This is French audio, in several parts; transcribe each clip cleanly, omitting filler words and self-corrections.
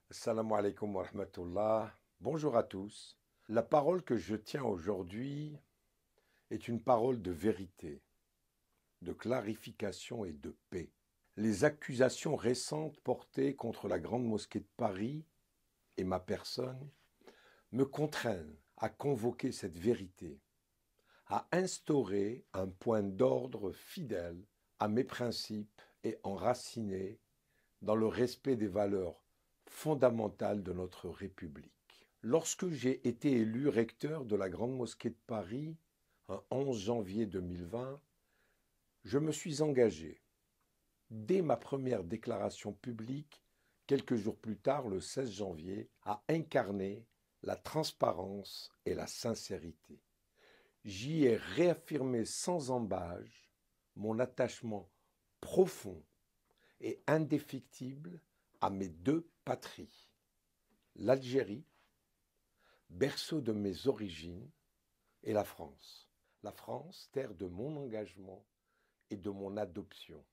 Assalamu alaikum wa rahmatullah. Bonjour à tous. La parole que je tiens aujourd'hui est une parole de vérité, de clarification et de paix. Les accusations récentes portées contre la Grande Mosquée de Paris et ma personne me contraignent à convoquer cette vérité, à instaurer un point d'ordre fidèle à mes principes et enraciné dans le respect des valeurs fondamentales de notre République. Lorsque j'ai été élu recteur de la Grande Mosquée de Paris, un 11 janvier 2020, je me suis engagé, dès ma première déclaration publique, quelques jours plus tard, le 16 janvier, à incarner la transparence et la sincérité. J'y ai réaffirmé sans embâge mon attachement profond et indéfectible à mes deux patries, l'Algérie, berceau de mes origines, et la France. La France, terre de mon engagement et de mon adoption.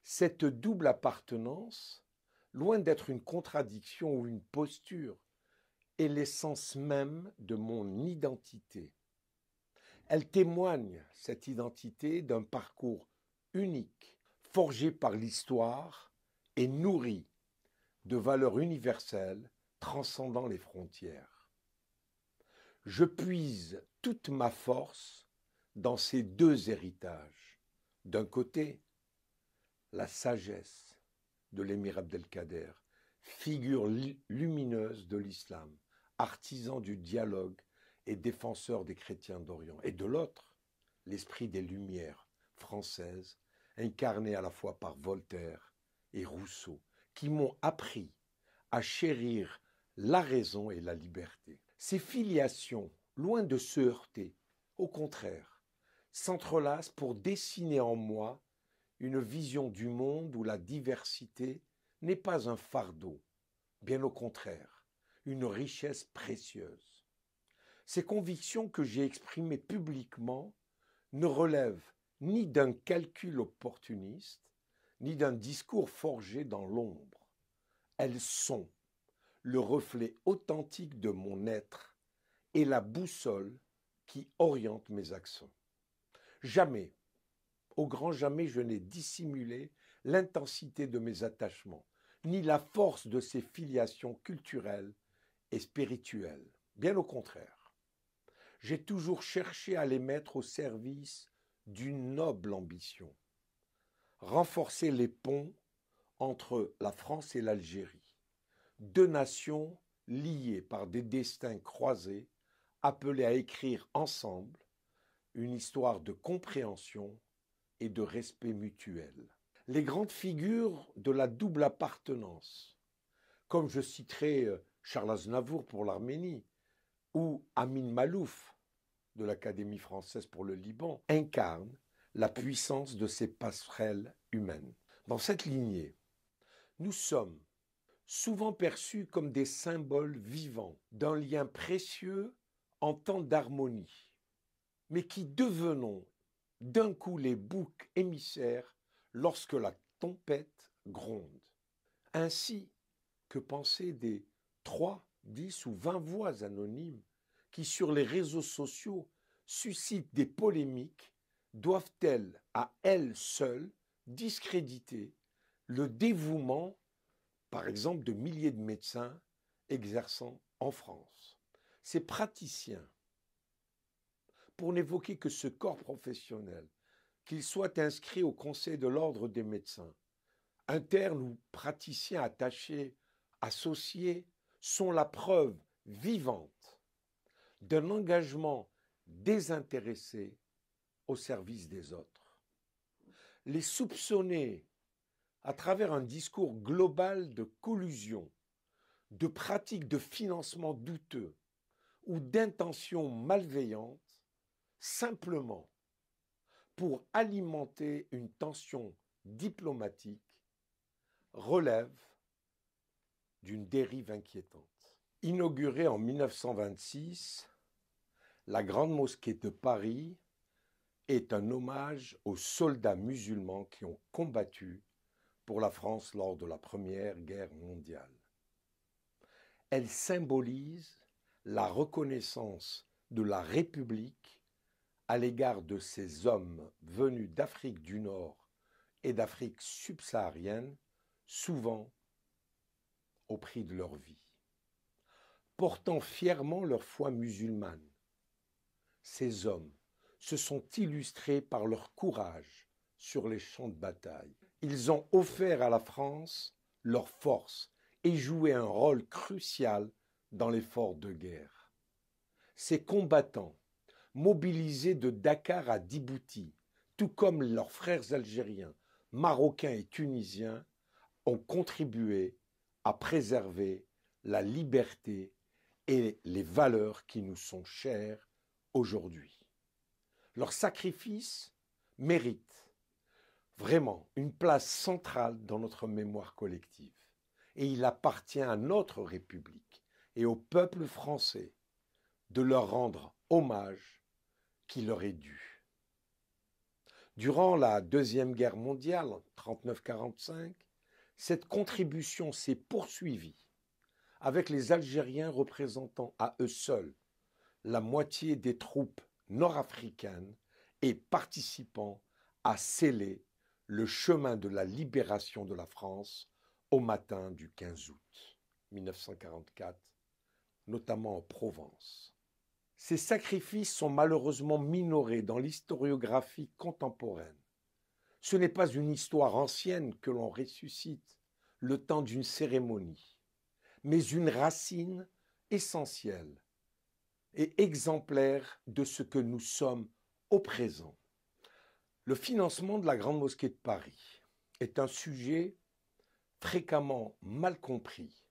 Cette double appartenance, loin d'être une contradiction ou une posture, est l'essence même de mon identité. Elle témoigne, cette identité, d'un parcours unique, forgé par l'histoire et nourri de valeurs universelles transcendant les frontières. Je puise toute ma force dans ces deux héritages. D'un côté, la sagesse de l'émir Abdelkader, figure lumineuse de l'islam, artisan du dialogue et défenseur des chrétiens d'Orient. Et de l'autre, l'esprit des Lumières françaises, incarné à la fois par Voltaire et Rousseau, qui m'ont appris à chérir la raison et la liberté. Ces filiations, loin de se heurter, au contraire, s'entrelacent pour dessiner en moi une vision du monde où la diversité n'est pas un fardeau, bien au contraire, une richesse précieuse. Ces convictions que j'ai exprimées publiquement ne relèvent ni d'un calcul opportuniste, ni d'un discours forgé dans l'ombre. Elles sont le reflet authentique de mon être et la boussole qui oriente mes actions. Jamais, au grand jamais, je n'ai dissimulé l'intensité de mes attachements, ni la force de ces filiations culturelles et spirituelles. Bien au contraire, j'ai toujours cherché à les mettre au service d'une noble ambition, renforcer les ponts entre la France et l'Algérie, deux nations liées par des destins croisés, appelées à écrire ensemble une histoire de compréhension et de respect mutuel. Les grandes figures de la double appartenance, comme je citerai Charles Aznavour pour l'Arménie ou Amin Malouf de l'Académie française pour le Liban, incarnent la puissance de ces passerelles humaines. Dans cette lignée, nous sommes souvent perçus comme des symboles vivants d'un lien précieux en temps d'harmonie, mais qui devenons d'un coup les boucs émissaires lorsque la tempête gronde. Ainsi que penser des 3, 10 ou 20 voix anonymes qui sur les réseaux sociaux suscitent des polémiques doivent-elles à elles seules discréditer le dévouement, par exemple, de milliers de médecins exerçant en France. Ces praticiens, pour n'évoquer que ce corps professionnel, qu'il soit inscrit au Conseil de l'ordre des médecins, internes ou praticiens attachés, associés, sont la preuve vivante d'un engagement désintéressé au service des autres. Les soupçonner à travers un discours global de collusion, de pratiques de financement douteux ou d'intentions malveillantes, simplement pour alimenter une tension diplomatique, relève d'une dérive inquiétante. Inaugurée en 1926, la Grande Mosquée de Paris est un hommage aux soldats musulmans qui ont combattu pour la France lors de la Première Guerre mondiale. Elle symbolise la reconnaissance de la République à l'égard de ces hommes venus d'Afrique du Nord et d'Afrique subsaharienne, souvent au prix de leur vie. Portant fièrement leur foi musulmane, ces hommes se sont illustrés par leur courage sur les champs de bataille. Ils ont offert à la France leur force et joué un rôle crucial dans l'effort de guerre. Ces combattants, mobilisés de Dakar à Djibouti, tout comme leurs frères algériens, marocains et tunisiens, ont contribué à préserver la liberté et les valeurs qui nous sont chères aujourd'hui. Leur sacrifice mérite vraiment une place centrale dans notre mémoire collective. Et il appartient à notre République et au peuple français de leur rendre hommage qui leur est dû. Durant la Deuxième Guerre mondiale, 39-45, cette contribution s'est poursuivie avec les Algériens représentant à eux seuls la moitié des troupes nord-africaines et participant à sceller le chemin de la libération de la France au matin du 15 août 1944, notamment en Provence. Ces sacrifices sont malheureusement minorés dans l'historiographie contemporaine. Ce n'est pas une histoire ancienne que l'on ressuscite le temps d'une cérémonie, mais une racine essentielle et exemplaire de ce que nous sommes au présent. Le financement de la Grande Mosquée de Paris est un sujet fréquemment mal compris.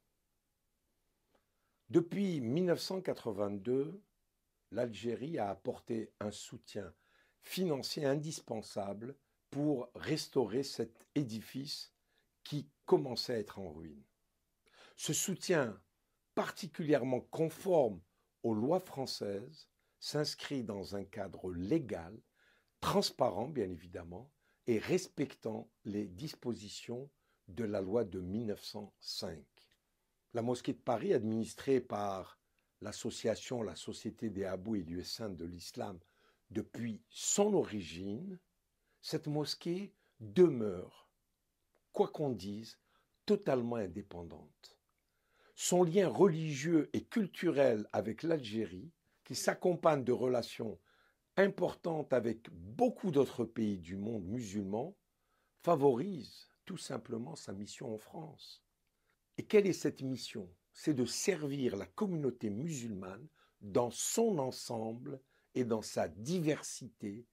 Depuis 1982, l'Algérie a apporté un soutien financier indispensable pour restaurer cet édifice qui commençait à être en ruine. Ce soutien particulièrement conforme aux lois françaises s'inscrit dans un cadre légal, transparent bien évidemment, et respectant les dispositions de la loi de 1905. La mosquée de Paris, administrée par l'association La Société des Habous et lieux saints de l'islam depuis son origine, cette mosquée demeure, quoi qu'on dise, totalement indépendante. Son lien religieux et culturel avec l'Algérie, qui s'accompagne de relations importantes avec beaucoup d'autres pays du monde musulman, favorise tout simplement sa mission en France. Et quelle est cette mission? C'est de servir la communauté musulmane dans son ensemble et dans sa diversité,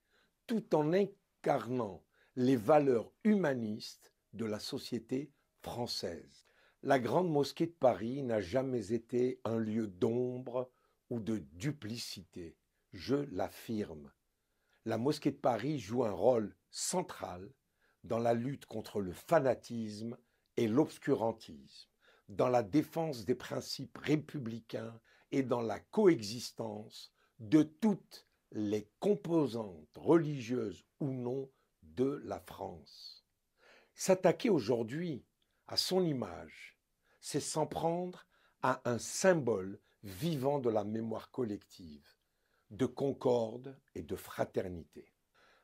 tout en incarnant les valeurs humanistes de la société française. La Grande Mosquée de Paris n'a jamais été un lieu d'ombre ou de duplicité, je l'affirme. La Mosquée de Paris joue un rôle central dans la lutte contre le fanatisme et l'obscurantisme, dans la défense des principes républicains et dans la coexistence de toutes les composantes religieuses ou non de la France. S'attaquer aujourd'hui à son image, c'est s'en prendre à un symbole vivant de la mémoire collective, de concorde et de fraternité.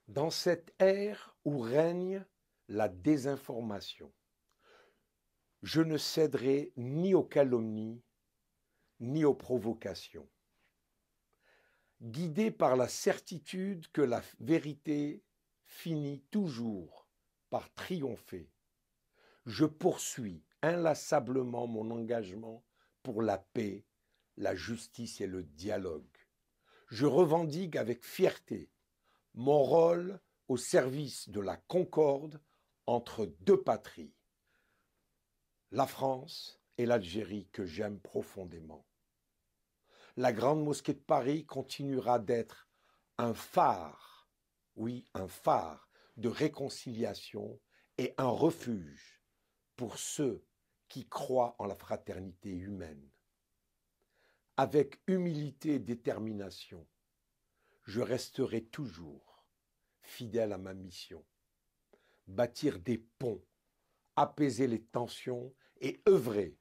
Dans cette ère où règne la désinformation, je ne céderai ni aux calomnies, ni aux provocations. Guidé par la certitude que la vérité finit toujours par triompher, je poursuis inlassablement mon engagement pour la paix, la justice et le dialogue. Je revendique avec fierté mon rôle au service de la concorde entre deux patries, la France et l'Algérie que j'aime profondément. La Grande Mosquée de Paris continuera d'être un phare, oui, un phare de réconciliation et un refuge pour ceux qui croient en la fraternité humaine. Avec humilité et détermination, je resterai toujours fidèle à ma mission, bâtir des ponts, apaiser les tensions et œuvrer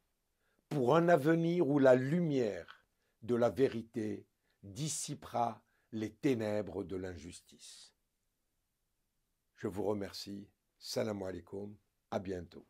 pour un avenir où la lumière de la vérité dissipera les ténèbres de l'injustice. Je vous remercie. Salam alaikum. À bientôt.